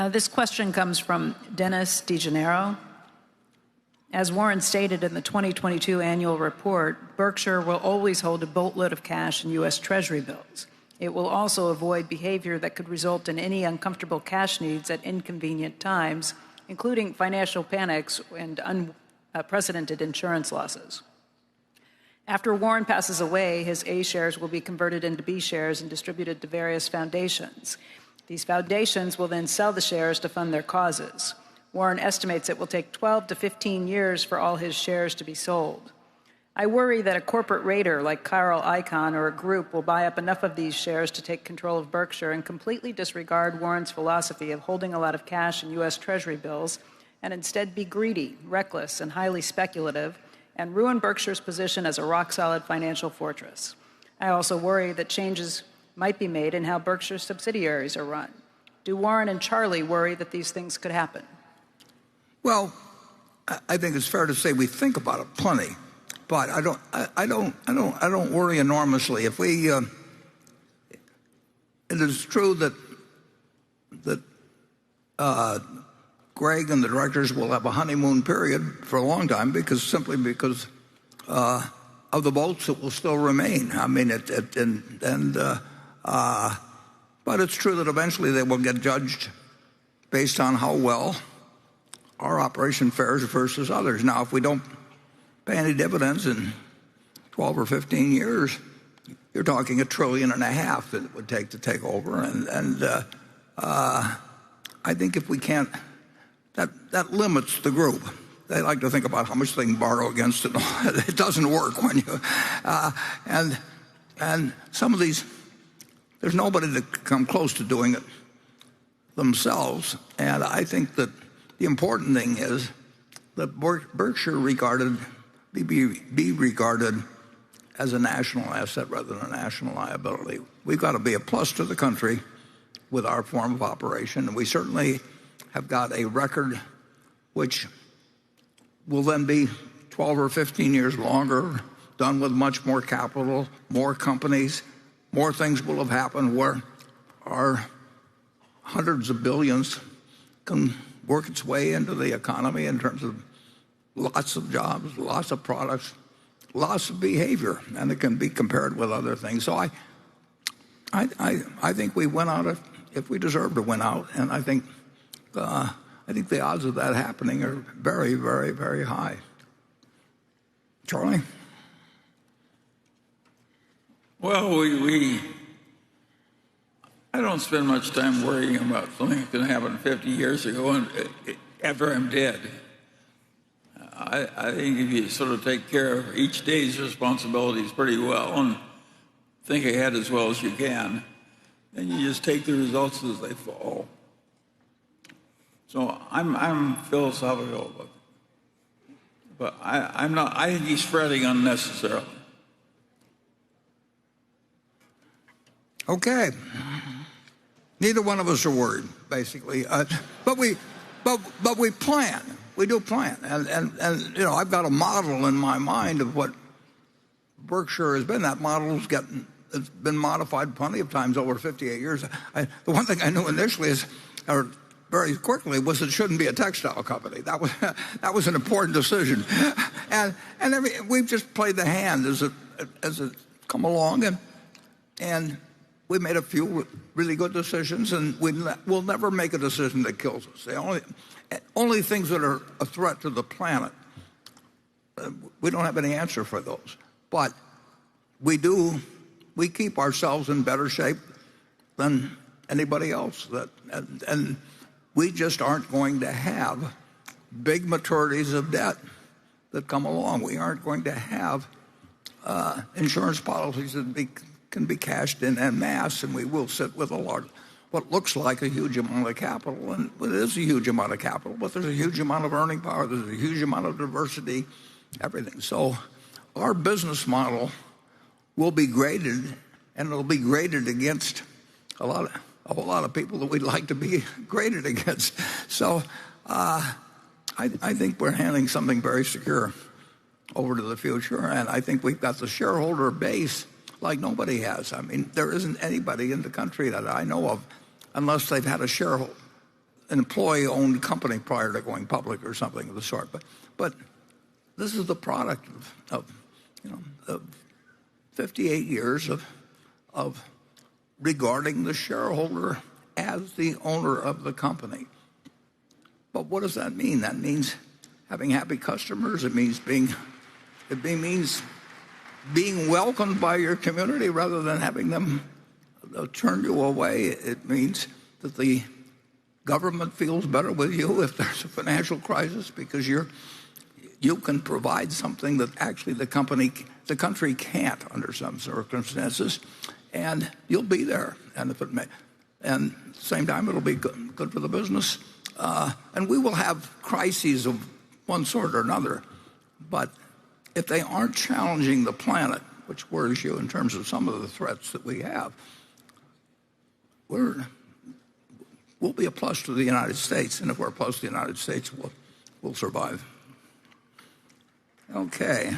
This question comes from Dennis DeGennaro. As Warren stated in the 2022 annual report, Berkshire will always hold a boatload of cash in U.S. Treasury bills. It will also avoid behavior that could result in any uncomfortable cash needs at inconvenient times, including financial panics and unprecedented insurance losses. After Warren passes away, his A shares will be converted into B shares and distributed to various foundations. These foundations will then sell the shares to fund their causes. Warren estimates it will take 12 to 15 years for all his shares to be sold. I worry that a corporate raider like Carl Icahn or a group will buy up enough of these shares to take control of Berkshire and completely disregard Warren's philosophy of holding a lot of cash in U.S. Treasury bills and instead be greedy, reckless, and highly speculative and ruin Berkshire's position as a rock-solid financial fortress. I also worry that changes might be made in how Berkshire's subsidiaries are run. Do Warren and Charlie worry that these things could happen? Well, I think it's fair to say we think about it plenty, but I don't worry enormously. If we, it is true that Greg and the directors will have a honeymoon period for a long time simply because of the votes that will still remain. I mean, but it's true that eventually they will get judged based on how well our operation fares versus others. Now, if we don't pay any dividends in 12 or 15 years, you're talking $1.5 trillion that it would take to take over. I think if we can't, that limits the group. They like to think about how much they can borrow against it. It doesn't work when you, and some of these, there's nobody that can come close to doing it themselves. And I think that the important thing is that Berkshire be regarded as a national asset rather than a national liability. We've got to be a plus to the country with our form of operation, and we certainly have got a record which will then be 12 or 15 years longer, done with much more capital, more companies, more things will have happened where our hundreds of billions can work its way into the economy in terms of lots of jobs, lots of products, lots of behavior, and it can be compared with other things. So I think we win out if we deserve to win out, and I think the odds of that happening are very, very, very high. Charlie? Well, I don't spend much time worrying about something that's going to happen 50 years ago and after I'm dead. I think if you sort of take care of each day's responsibilities pretty well and think ahead as well as you can, then you just take the results as they fall. So I'm philosophical about it. But I'm not. I think he's fretting unnecessarily. Okay. Neither one of us are worried, basically. But we plan. We do plan. And you know, I've got a model in my mind of what Berkshire has been. That model's it's been modified plenty of times over 58 years. The one thing I knew initially or very quickly, was it shouldn't be a textile company. That was an important decision. And we've just played the hand as it come along, and we made a few really good decisions, and we'll never make a decision that kills us. The only things that are a threat to the planet, we don't have any answer for those. But we keep ourselves in better shape than anybody else. And we just aren't going to have big maturities of debt that come along. We aren't going to have insurance policies that can be cashed in en masse, and we will sit with what looks like a huge amount of capital. And it is a huge amount of capital, but there's a huge amount of earning power. There's a huge amount of diversity, everything. So our business model will be graded, and it'll be graded against a whole lot of people that we'd like to be graded against. So I think we're handing something very secure over to the future, and I think we've got the shareholder base like nobody has. I mean, there isn't anybody in the country that I know of, unless they've had a an employee-owned company prior to going public or something of the sort. But this is the product of 58 years of regarding the shareholder as the owner of the company. But what does that mean? That means having happy customers. It means being welcomed by your community rather than having them turn you away. It means that the government feels better with you if there's a financial crisis because you can provide something that actually the country can't under some circumstances, and you'll be there. And at the same time, it'll be good for the business. And we will have crises of one sort or another, but if they aren't challenging the planet, which worries you in terms of some of the threats that we have, we'll be a plus to the United States, and if we're a plus to the United States, we'll survive. Okay.